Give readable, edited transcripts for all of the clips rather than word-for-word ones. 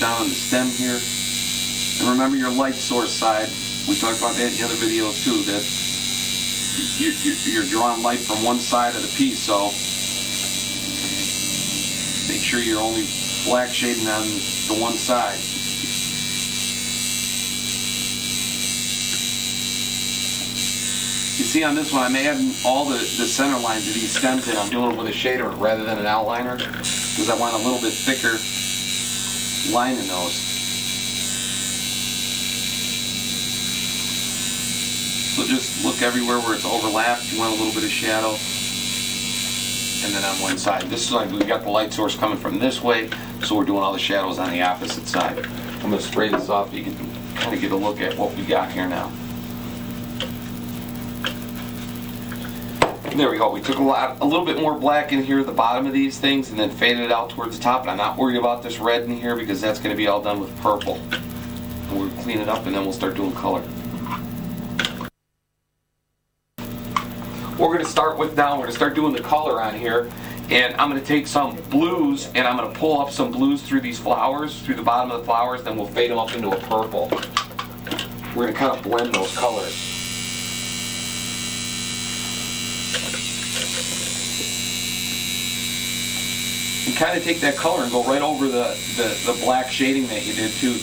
down on the stem here. And remember your light source side. We talked about that in the other videos too, that you're drawing light from one side of the piece, so make sure you're only black shading on the one side. You see on this one, I'm adding all the center lines of these stems in. I'm doing it with a shader rather than an outliner because I want a little bit thicker line in those. So just look everywhere where it's overlapped. You want a little bit of shadow. And then on one side. This is like we've got the light source coming from this way, so we're doing all the shadows on the opposite side. I'm going to spray this off so you can kind of get a look at what we got here now. And there we go. We took a little bit more black in here at the bottom of these things and then faded it out towards the top. And I'm not worried about this red in here because that's going to be all done with purple. And we'll clean it up and then we'll start doing color. We're going to start with now, we're going to start doing the color on here, and I'm going to take some blues and I'm going to pull up some blues through these flowers, through the bottom of the flowers, then we'll fade them up into a purple. We're going to kind of blend those colors. And kind of take that color and go right over the black shading that you did too.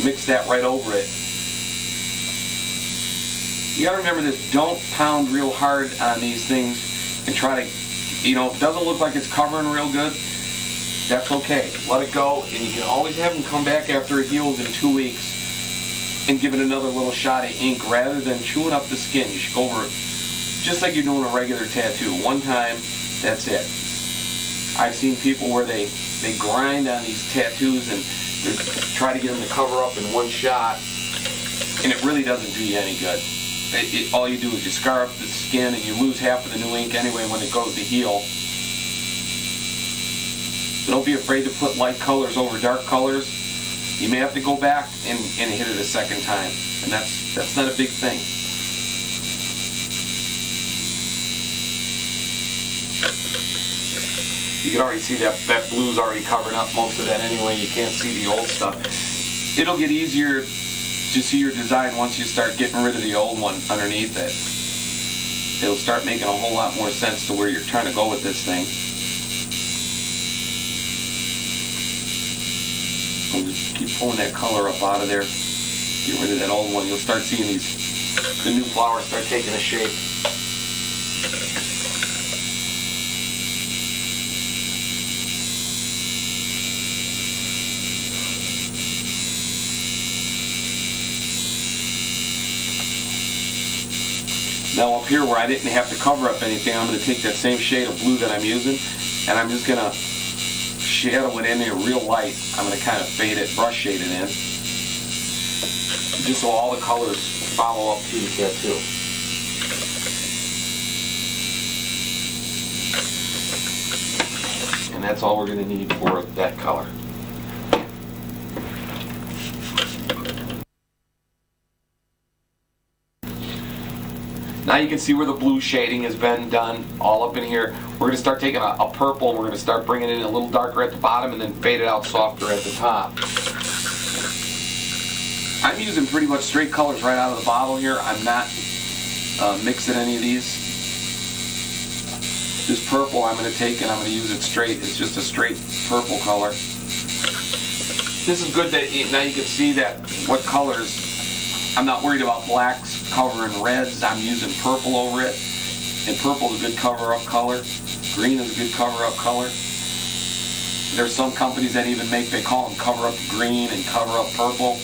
Mix that right over it. You gotta remember this, don't pound real hard on these things and try to, you know, if it doesn't look like it's covering real good, that's okay. Let it go, and you can always have them come back after it heals in 2 weeks and give it another little shot of ink rather than chewing up the skin. You should go over it just like you're doing a regular tattoo. One time, that's it. I've seen people where they grind on these tattoos and they try to get them to cover up in one shot, and it really doesn't do you any good. All you do is you scar up the skin and you lose half of the new ink anyway when it goes to heal. So don't be afraid to put light colors over dark colors. You may have to go back and hit it a second time, and that's not a big thing. You can already see that blue's already covered up most of that anyway. You can't see the old stuff. It'll get easier to see your design once you start getting rid of the old one underneath it. It'll start making a whole lot more sense to where you're trying to go with this thing. And just keep pulling that color up out of there. Get rid of that old one. You'll start seeing the new flowers start taking a shape. Now up here where I didn't have to cover up anything, I'm going to take that same shade of blue that I'm using and I'm just going to shadow it in there real light. I'm going to kind of fade it, brush shade it in, just so all the colors follow up to the tattoo. And that's all we're going to need for that color. Now you can see where the blue shading has been done all up in here. We're going to start taking a purple and we're going to start bringing it in a little darker at the bottom and then fade it out softer at the top. I'm using pretty much straight colors right out of the bottle here. I'm not mixing any of these. This purple I'm going to take and I'm going to use it straight. It's just a straight purple color. This is good that now you can see that what colors. I'm not worried about blacks covering reds. I'm using purple over it. And purple is a good cover-up color. Green is a good cover-up color. There's some companies that even they call them cover-up green and cover-up purple.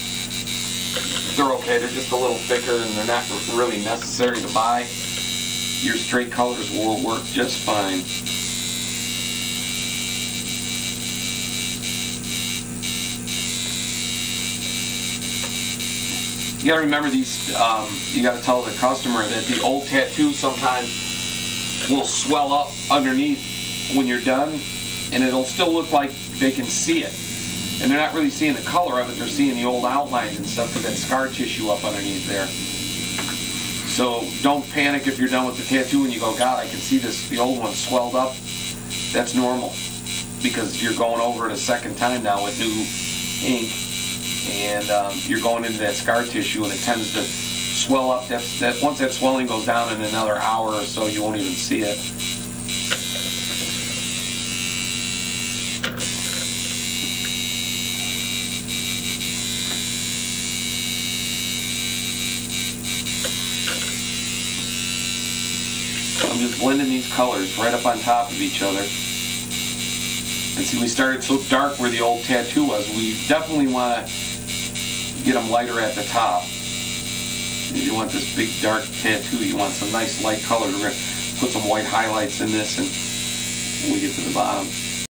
They're okay. They're just a little thicker and they're not really necessary to buy. Your straight colors will work just fine. You gotta remember these, you gotta tell the customer that the old tattoo sometimes will swell up underneath when you're done, and it'll still look like they can see it. And they're not really seeing the color of it, they're seeing the old outlines and stuff with that scar tissue up underneath there. So don't panic if you're done with the tattoo and you go, God, I can see this, the old one swelled up. That's normal, because you're going over it a second time now with ink, and you're going into that scar tissue, and it tends to swell up. Once that swelling goes down in another hour or so, you won't even see it. I'm just blending these colors right up on top of each other. And see, we started so dark where the old tattoo was. We definitely want to get them lighter at the top. You want this big dark tattoo, you want some nice light color. We're going to put some white highlights in this and when we get to the bottom.